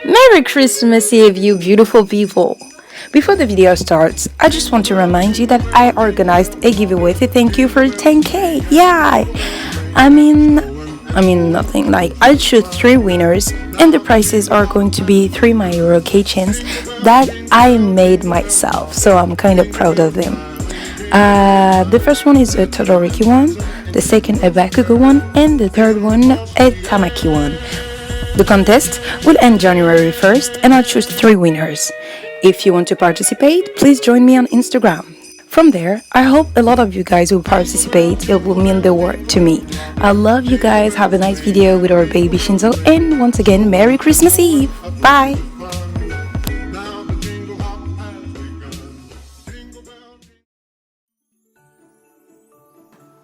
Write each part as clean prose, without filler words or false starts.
Merry Christmas Eve, you beautiful people! Before the video starts, I just want to remind you that I organized a giveaway to thank you for 10k. Yeah! I mean nothing. Like, I choose 3 winners and the prizes are going to be 3 My Hero keychains that I made myself. So I'm kind of proud of them. The first one is a Todoroki one, the second a Bakugo one, and the third one a Tamaki one. The contest will end January 1st and I'll choose 3 winners. If you want to participate, please join me on Instagram. From there, I hope a lot of you guys will participate. It will mean the world to me. I love you guys. Have a nice video with our baby Shinsou. And once again, Merry Christmas Eve. Bye.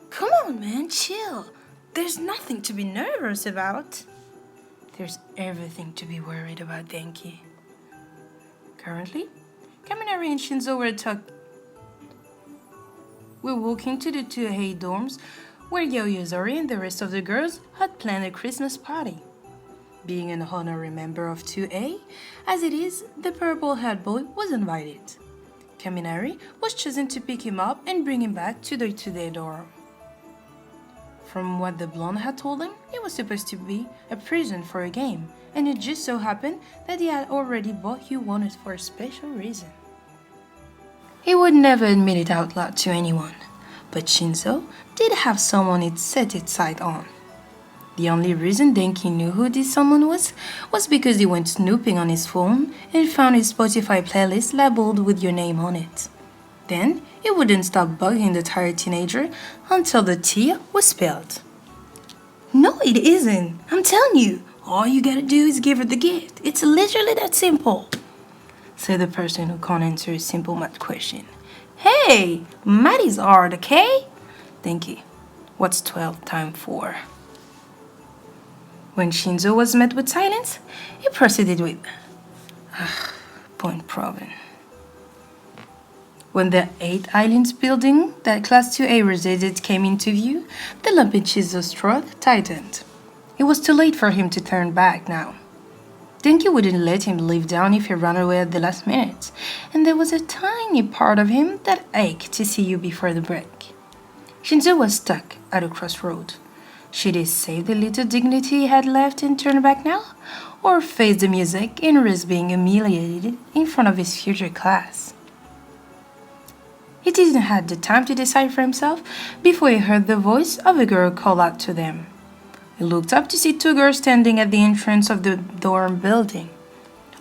Come on, man, chill. There's nothing to be nervous about. There's everything to be worried about, Denki. Currently, Kaminari and Shinsou were walking to the 2A dorms where Yayozori and the rest of the girls had planned a Christmas party. Being an honorary member of 2A, as it is, the purple-haired boy was invited. Kaminari was chosen to pick him up and bring him back to the 2A dorm. From what the blonde had told him, it was supposed to be a present for a game, and it just so happened that he had already bought you one for a special reason. He would never admit it out loud to anyone, but Shinsou did have someone he'd set its sight on. The only reason Denki knew who this someone was because he went snooping on his phone and found his Spotify playlist labeled with your name on it. Then, he wouldn't stop bugging the tired teenager until the tea was spilled. No, it isn't. I'm telling you, all you gotta do is give her the gift. It's literally that simple, said the person who can't answer a simple math question. Hey, math is hard, okay? Denki, what's 12 times 4? When Shinsou was met with silence, he proceeded with, point proven. When the 8 Islands building that Class 2A resided came into view, the lump in Shinsou's throat tightened. It was too late for him to turn back now. Denki wouldn't let him leave down if he ran away at the last minute, and there was a tiny part of him that ached to see you before the break. Shinsou was stuck at a crossroad. Should he save the little dignity he had left and turn back now, or face the music and risk being humiliated in front of his future class? He didn't have the time to decide for himself before he heard the voice of a girl call out to them. He looked up to see 2 girls standing at the entrance of the dorm building.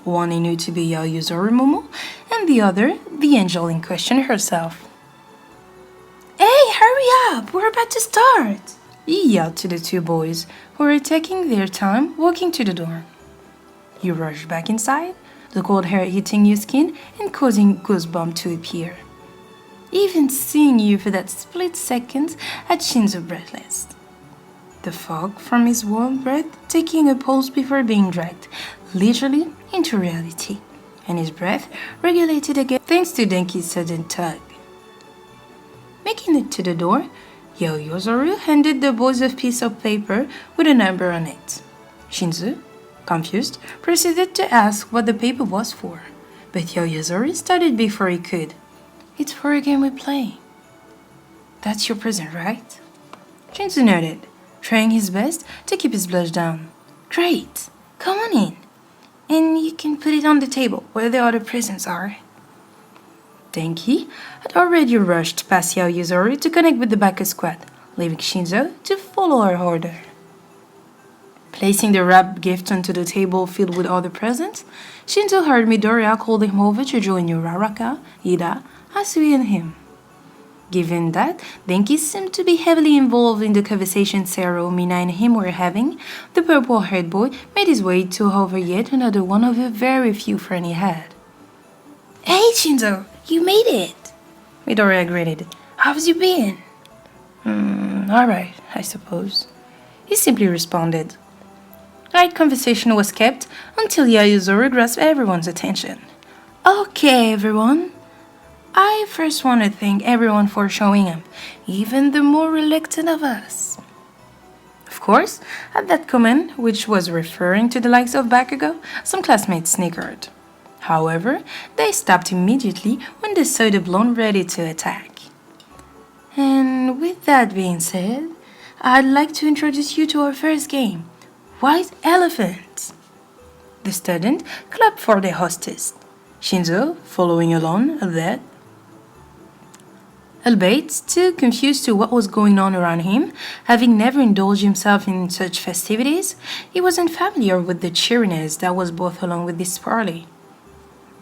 One he knew to be Yayozori Momo, and the other, the angel in question herself. Hey, hurry up! We're about to start! He yelled to the 2 boys, who were taking their time walking to the dorm. You rushed back inside, the cold hair hitting your skin and causing goosebumps to appear. Even seeing you for that split second had Shinsou breathless. The fog from his warm breath taking a pulse before being dragged, literally, into reality, and his breath regulated again thanks to Denki's sudden tug. Making it to the door, Yayozori handed the boys a piece of paper with a number on it. Shinsou, confused, proceeded to ask what the paper was for, but Yayozori started before he could. It's for a game we play. That's your present, right? Shinsou nodded, trying his best to keep his blush down. Great! Come on in. And you can put it on the table where the other presents are. Denki had already rushed past Yayozori to connect with the Baku squad, leaving Shinsou to follow her order. Placing the wrapped gift onto the table filled with other presents, Shinsou heard Midoriya call him over to join Uraraka, Ida, Asui and him. Given that Denki seemed to be heavily involved in the conversation Sero, Mina and him were having, the purple-haired boy made his way to over yet another one of the very few friends he had. Hey Shinsou, you made it! Midoriya grinted. How's you been? Alright, I suppose. He simply responded. Light conversation was kept until Yayozori grasped everyone's attention. Okay, everyone. I first want to thank everyone for showing up, even the more reluctant of us. Of course, at that comment, which was referring to the likes of Bakugo, some classmates snickered. However, they stopped immediately when they saw the blonde ready to attack. And with that being said, I'd like to introduce you to our first game, White Elephant. The student clapped for the hostess. Shinsou, following along, that. Albeit too confused to what was going on around him, having never indulged himself in such festivities, he was unfamiliar with the cheeriness that was brought along with this party.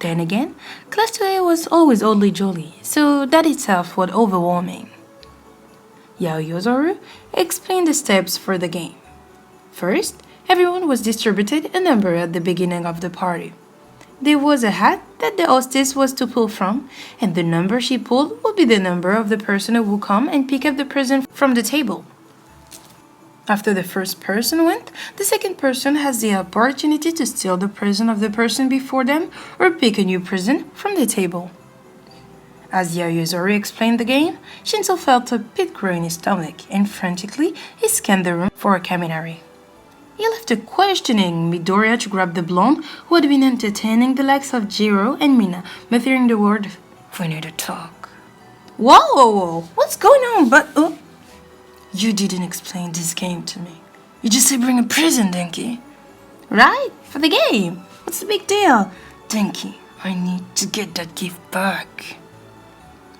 Then again, Class 2A was always oddly jolly, so that itself was overwhelming. Yaoyozoru explained the steps for the game. First, everyone was distributed a number at the beginning of the party. There was a hat that the hostess was to pull from, and the number she pulled would be the number of the person who would come and pick up the present from the table. After the first person went, the second person has the opportunity to steal the present of the person before them or pick a new present from the table. As Yaoyozoru explained the game, Shinsou felt a pit grow in his stomach and frantically he scanned the room for a Kaminari. He left a questioning Midoriya to grab the blonde who had been entertaining the likes of Jiro and Mina, muttering the word, "We need to talk." Whoa, what's going on? But you didn't explain this game to me. You just said bring a present, Denki. Right, for the game. What's the big deal? Denki, I need to get that gift back.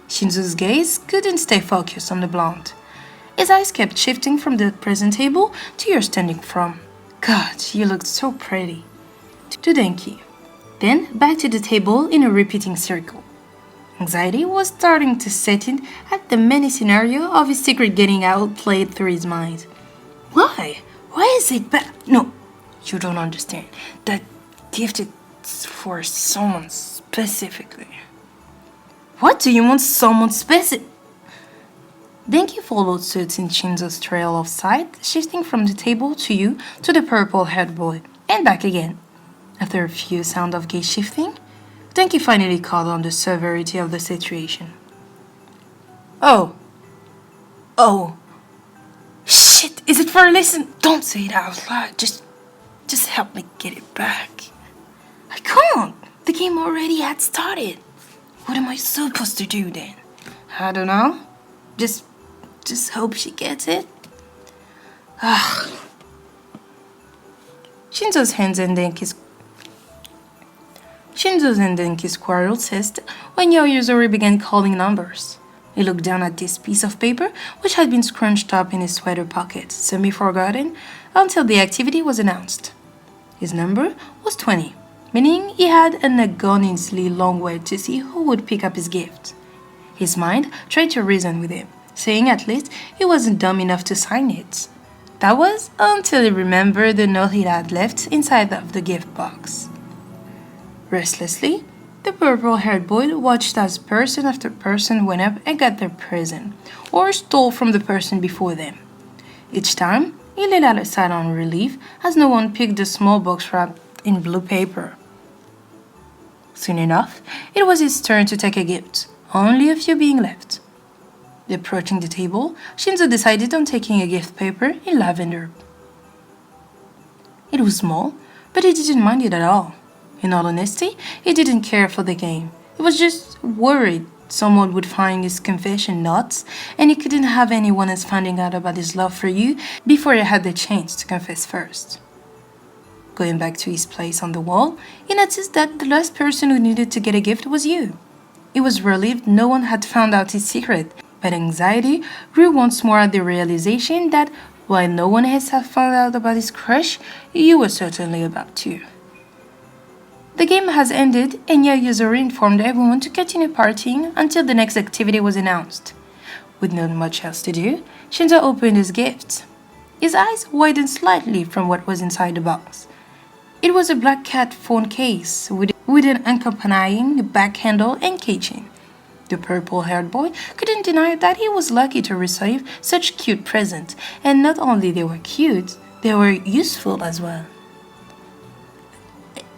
Shinsou's gaze couldn't stay focused on the blonde. His eyes kept shifting from the present table to your standing from. God, you looked so pretty. To Denki. Then back to the table in a repeating circle. Anxiety was starting to set in at the many scenario of his secret getting outplayed through his mind. Why? Why is it bad? No, you don't understand. That gift is for someone specifically. What do you want someone specific? Denki followed suit in Shinsou's trail of sight, shifting from the table to you to the purple-haired boy, and back again. After a few sounds of gaze shifting, Denki finally caught on the severity of the situation. Oh. Shit, is it for a lesson? Don't say it out loud, just help me get it back. I can't, the game already had started. What am I supposed to do then? I don't know, just hope she gets it. Shinsou's and Denki's quarrel ceased when Yaoyozoru began calling numbers. He looked down at this piece of paper, which had been scrunched up in his sweater pocket, semi-forgotten, until the activity was announced. His number was 20, meaning he had an agonizingly long wait to see who would pick up his gift. His mind tried to reason with him, saying at least he wasn't dumb enough to sign it. That was until he remembered the note he had left inside of the gift box. Restlessly, the purple-haired boy watched as person after person went up and got their present, or stole from the person before them. Each time, he let out a sigh of relief as no one picked the small box wrapped in blue paper. Soon enough, it was his turn to take a gift, only a few being left. Approaching the table, Shinsou decided on taking a gift paper in lavender. It was small, but he didn't mind it at all. In all honesty, he didn't care for the game. He was just worried someone would find his confession nuts and he couldn't have anyone else finding out about his love for you before he had the chance to confess first. Going back to his place on the wall, he noticed that the last person who needed to get a gift was you. He was relieved no one had found out his secret, but anxiety grew once more at the realization that while no one else had found out about his crush, you were certainly about to. The game has ended and Yaoyozoru informed everyone to continue partying until the next activity was announced. With not much else to do, Shinsou opened his gift. His eyes widened slightly from what was inside the box. It was a black cat phone case with an accompanying back handle and keychain. The purple-haired boy couldn't deny that he was lucky to receive such cute presents, and not only they were cute, they were useful as well.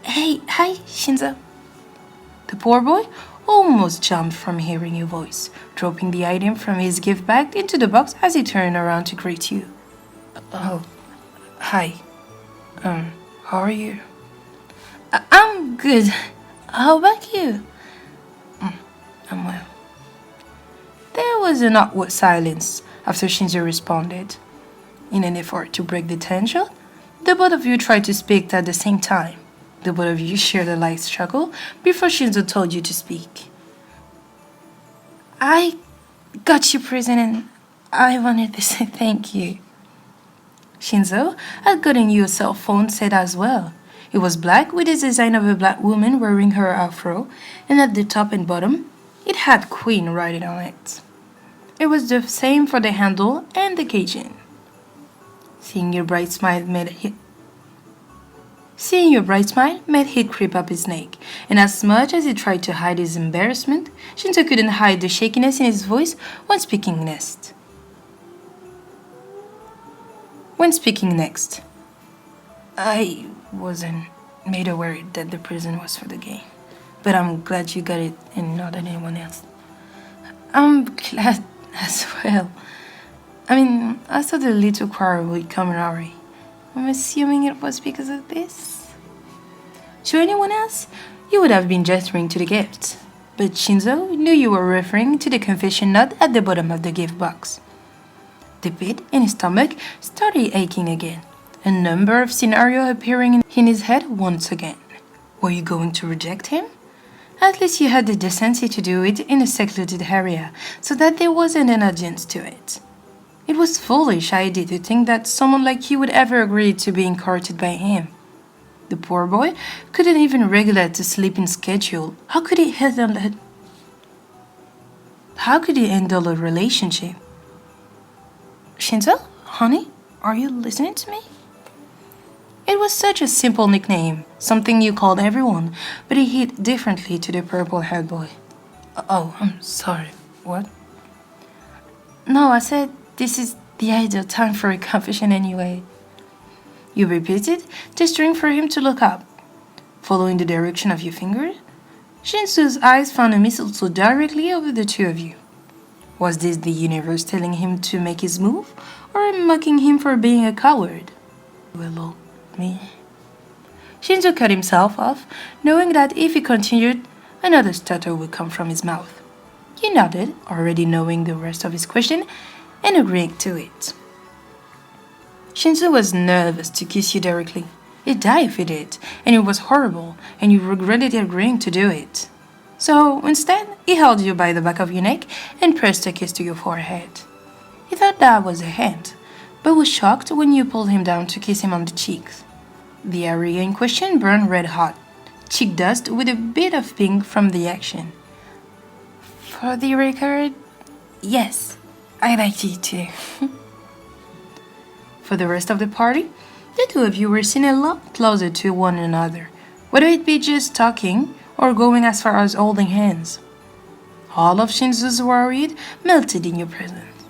Hey, hi, Shinsou. The poor boy almost jumped from hearing your voice, dropping the item from his gift bag into the box as he turned around to greet you. Oh, hi. How are you? I'm good. How about you? I'm well. There was an awkward silence after Shinsou responded. In an effort to break the tension, the both of you tried to speak at the same time. The both of you shared a light struggle before Shinzo told you to speak. I got you present and I wanted to say thank you. Shinzo had gotten you a cell phone set as well. It was black with the design of a black woman wearing her afro, and at the top and bottom, it had Queen written on it. It was the same for the handle and the caging. Seeing your bright smile made heat creep up his neck, and as much as he tried to hide his embarrassment, Shinzo couldn't hide the shakiness in his voice when speaking next. I wasn't made aware that the present was for the game, but I'm glad you got it and not anyone else. I'm glad as well. I thought the little quarrel would come our way. I'm assuming it was because of this. To anyone else, you would have been gesturing to the gift, but Shinzo knew you were referring to the confession note at the bottom of the gift box. The pit in his stomach started aching again, a number of scenarios appearing in his head once again. Were you going to reject him? At least you had the decency to do it in a secluded area, so that there wasn't an audience to it. It was foolish idea to think that someone like you would ever agree to being courted by him. The poor boy couldn't even regulate the sleeping schedule. How could he handle a relationship? Shinzo, honey, are you listening to me? It was such a simple nickname, something you called everyone, but it hit differently to the purple-haired boy. Oh, I'm sorry. What? No, I said this is the ideal time for a confession anyway. You repeated, gesturing for him to look up. Following the direction of your finger, Shinsou's eyes found a mistletoe directly over the two of you. Was this the universe telling him to make his move, or mocking him for being a coward? Well, me. Shinzo cut himself off, knowing that if he continued, another stutter would come from his mouth. He nodded, already knowing the rest of his question, and agreeing to it. Shinzo was nervous to kiss you directly. He'd die if he did, and it was horrible, and you regretted agreeing to do it. So, instead, he held you by the back of your neck and pressed a kiss to your forehead. He thought that was a hint, but was shocked when you pulled him down to kiss him on the cheeks. The area in question burned red hot, cheek dust with a bit of pink from the action. For the record, yes, I liked you too. For the rest of the party, the two of you were seen a lot closer to one another, whether it be just talking or going as far as holding hands. All of Shinzo's worry melted in your presence,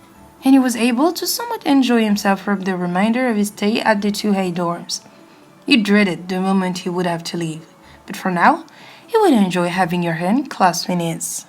and he was able to somewhat enjoy himself for the remainder of his stay at the 2A dorms. He dreaded the moment he would have to leave, but for now, he would enjoy having your hand clasped in his.